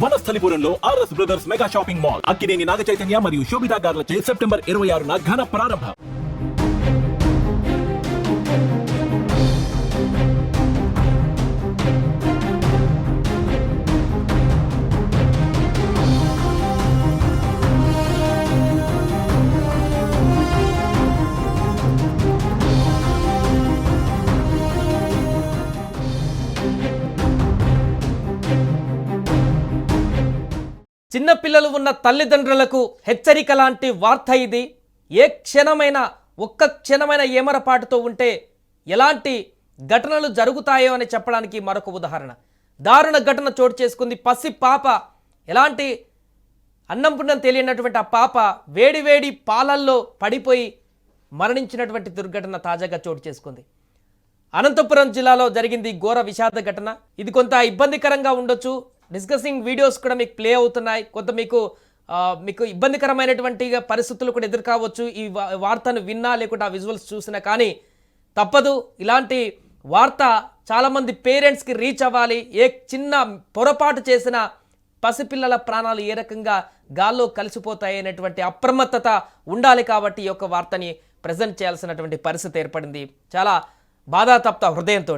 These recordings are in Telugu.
వనస్థలిపురంలో RS brothers mega shopping mall Akkineni Naga Chaitanya మరియు శోభితా గార్లచే సెప్టెంబర్ 26న ఘన ప్రారంభం. చిన్నపిల్లలు ఉన్న తల్లిదండ్రులకు హెచ్చరిక లాంటి వార్త ఇది. ఏ క్షణమైన ఒక్క క్షణమైన ఏమరపాటుతో ఉంటే ఎలాంటి ఘటనలు జరుగుతాయో అని చెప్పడానికి మరొక ఉదాహరణ. దారుణ ఘటన చోటు చేసుకుంది. పసి పాప, ఎలాంటి అన్నం పుణ్యం తెలియనటువంటి ఆ పాప వేడి పాలల్లో పడిపోయి మరణించినటువంటి దుర్ఘటన తాజాగా చోటు చేసుకుంది. అనంతపురం జిల్లాలో జరిగింది ఘోర విషాద ఘటన. ఇది కొంత ఇబ్బందికరంగా ఉండొచ్చు. డిస్కసింగ్ వీడియోస్ కూడా మీకు ప్లే అవుతున్నాయి. కొంత మీకు ఇబ్బందికరమైనటువంటి పరిస్థితులు కూడా ఎదురు కావచ్చు. ఈ వార్తను విన్నా లేకుంటే ఆ విజువల్స్ చూసినా కానీ తప్పదు. ఇలాంటి వార్త చాలామంది పేరెంట్స్కి రీచ్ అవ్వాలి. ఏ చిన్న పొరపాటు చేసిన పసిపిల్లల ప్రాణాలు ఏ రకంగా గాల్లో కలిసిపోతాయి అనేటువంటి అప్రమత్తత ఉండాలి. కాబట్టి ఈ యొక్క వార్తని ప్రజెంట్ చేయాల్సినటువంటి పరిస్థితి ఏర్పడింది. చాలా బాధాతప్త హృదయంతో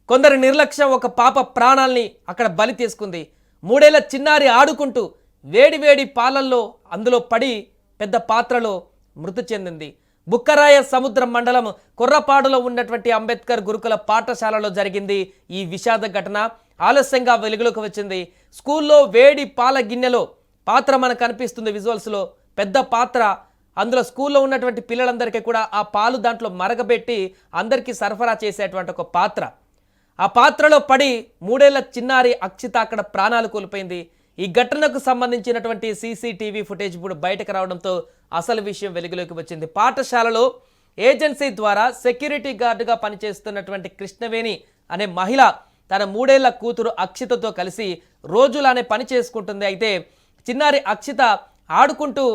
కొందరి నిర్లక్ష్యం ఒక పాప ప్రాణాల్ని అక్కడ బలి తీసుకుంది. 3 ఏళ్ల చిన్నారి ఆడుకుంటూ వేడి పాలల్లో అందులో పడి పెద్ద పాత్రలో మృతి చెందింది. బుక్కరాయ సముద్రం మండలం కొర్రపాడులో ఉన్నటువంటి అంబేద్కర్ గురుకుల పాఠశాలలో జరిగింది ఈ విషాద ఘటన. ఆలస్యంగా వెలుగులోకి వచ్చింది. స్కూల్లో వేడి పాల గిన్నెలో పాత్ర మనకు కనిపిస్తుంది విజువల్స్లో. పెద్ద పాత్ర, అందులో స్కూల్లో ఉన్నటువంటి పిల్లలందరికీ కూడా ఆ పాలు దాంట్లో మరగబెట్టి అందరికీ సరఫరా చేసేటువంటి ఒక పాత్ర. ఆ పాత్రలో పడి 3 ఏళ్ల చిన్నారి అక్షిత అక్కడ ప్రాణాలు కోల్పోయింది. ఈ ఘటనకు సంబంధించినటువంటి సీసీటీవీ ఫుటేజ్ ఇప్పుడు బయటకు రావడంతో అసలు విషయం వెలుగులోకి వచ్చింది. పాఠశాలలో ఏజెన్సీ ద్వారా సెక్యూరిటీ గార్డుగా పనిచేస్తున్నటువంటి కృష్ణవేణి అనే మహిళ తన 3 ఏళ్ల కూతురు అక్షితతో కలిసి రోజులానే పని చేసుకుంటుంది. అయితే చిన్నారి అక్షిత ఆడుకుంటూ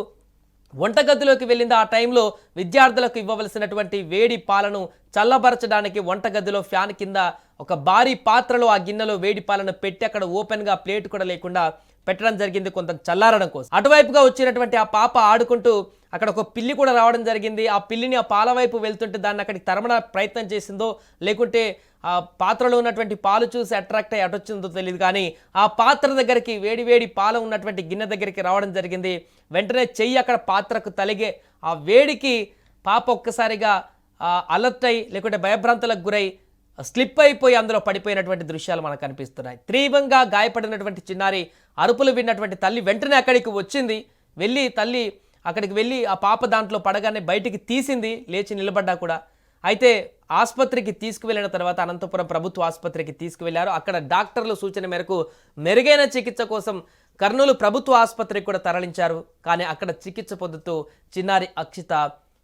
వంటగదిలోకి వెళ్ళింది. ఆ టైంలో విద్యార్థులకు ఇవ్వవలసినటువంటి వేడి పాలను చల్లబరచడానికి వంటగదిలో ఫ్యాన్ కింద ఒక భారీ పాత్రలో ఆ గిన్నెలో వేడి పాలను పెట్టి అక్కడ ఓపెన్గా ప్లేట్ కూడా లేకుండా పెట్టడం జరిగింది కొంత చల్లారడం కోసం. అటువైపుగా వచ్చినటువంటి ఆ పాప ఆడుకుంటూ అక్కడ ఒక పిల్లి కూడా రావడం జరిగింది. ఆ పిల్లిని ఆ పాల వైపు వెళ్తుంటే దాన్ని అక్కడికి తరమణ ప్రయత్నం చేసిందో లేకుంటే ఆ పాత్రలో ఉన్నటువంటి పాలు చూసి అట్రాక్ట్ అయ్యి అటొచ్చిందో తెలియదు. కానీ ఆ పాత్ర దగ్గరికి వేడి పాలు ఉన్నటువంటి గిన్నె దగ్గరికి రావడం జరిగింది. వెంటనే చెయ్యి అక్కడ పాత్రకు తలిగే ఆ వేడికి పాప ఒక్కసారిగా అలర్ట్ అయి లేకుంటే భయభ్రాంతులకు గురై స్లిప్ అయిపోయి అందులో పడిపోయినటువంటి దృశ్యాలు మనకు కనిపిస్తున్నాయి. తీవ్రంగా గాయపడినటువంటి చిన్నారి అరుపులు విన్నటువంటి తల్లి వెంటనే అక్కడికి వచ్చింది. తల్లి అక్కడికి వెళ్ళి ఆ పాప దాంట్లో పడగానే బయటికి తీసింది, లేచి నిలబడ్డా కూడా. అయితే ఆసుపత్రికి తీసుకువెళ్ళిన తర్వాత అనంతపురం ప్రభుత్వ ఆసుపత్రికి తీసుకువెళ్లారు. అక్కడ డాక్టర్ల సూచన మేరకు మెరుగైన చికిత్స కోసం కర్నూలు ప్రభుత్వ ఆసుపత్రికి కూడా తరలించారు. కానీ అక్కడ చికిత్స పొందుతూ చిన్నారి అక్షిత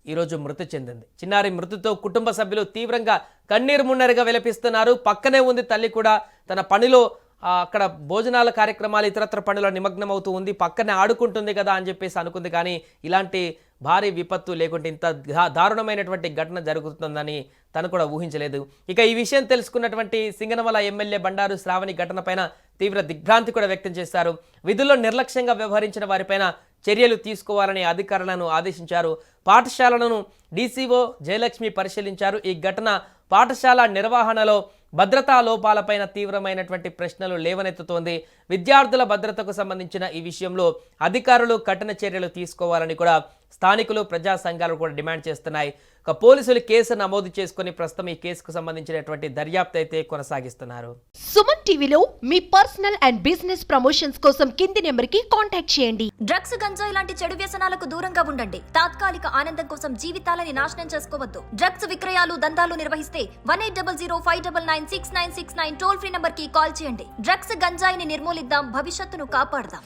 ఈరోజు మృతి చెందింది. చిన్నారి మృతితో కుటుంబ సభ్యులు తీవ్రంగా కన్నీరు మున్నీరుగా విలపిస్తున్నారు. పక్కనే ఉంది తల్లి కూడా తన పనిలో అక్కడ భోజనాల కార్యక్రమాలు ఇతరత్ర పనుల్లో నిమగ్నం అవుతూ ఉంది. పక్కనే ఆడుకుంటుంది కదా అని చెప్పేసి అనుకుంది. కానీ ఇలాంటి భారీ విపత్తు లేకుంటే ఇంత దారుణమైనటువంటి ఘటన జరుగుతుందని తను కూడా ఊహించలేదు. ఇక ఈ విషయం తెలుసుకున్నటువంటి సింగనమల ఎమ్మెల్యే బండారు శ్రావణి ఘటన పైన తీవ్ర దిగ్భ్రాంతి కూడా వ్యక్తం చేశారు. విధుల్లో నిర్లక్ష్యంగా వ్యవహరించిన వారిపైన చర్యలు తీసుకోవాలని అధికారులను ఆదేశించారు. పాఠశాలను డీసీఓ జయలక్ష్మి పరిశీలించారు. ఈ ఘటన పాఠశాల నిర్వహణలో భద్రతా లోపాలపైన తీవ్రమైనటువంటి ప్రశ్నలు లేవనెత్తుతోంది. విద్యార్థుల భద్రతకు సంబంధించిన ఈ విషయంలో అధికారులు కఠిన చర్యలు తీసుకోవాలని కూడా స్థానికులు ప్రజా సంఘాలు కూడా డిమాండ్ చేస్తున్నాయి. పోలీసులు కేసు నమోదు చేసుకుని ప్రస్తుతం ఈ కేసుకు సంబంధించినటువంటి దర్యాప్తు అయితే కొనసాగిస్తున్నారు. సుమన్ టీవీలో మీ పర్సనల్ అండ్ బిజినెస్ ప్రమోషన్స్ కోసం కింది నెంబర్కి కాంటాక్ట్ చేయండి. డ్రగ్స్, గంజాయి లాంటి చెడు వ్యసనాలకు దూరంగా ఉండండి. తాత్కాలిక ఆనందం కోసం జీవితాలని నాశనం చేసుకోవద్దు. డ్రగ్స్ విక్రయాలు, దందాలు నిర్వహిస్తే 1800599696 టోల్ ఫ్రీ నంబర్ కి కాల్ చేయండి. డ్రగ్స్, గంజాయిని నిర్మూలిద్దాం, భవిష్యత్తును కాపాడదాం.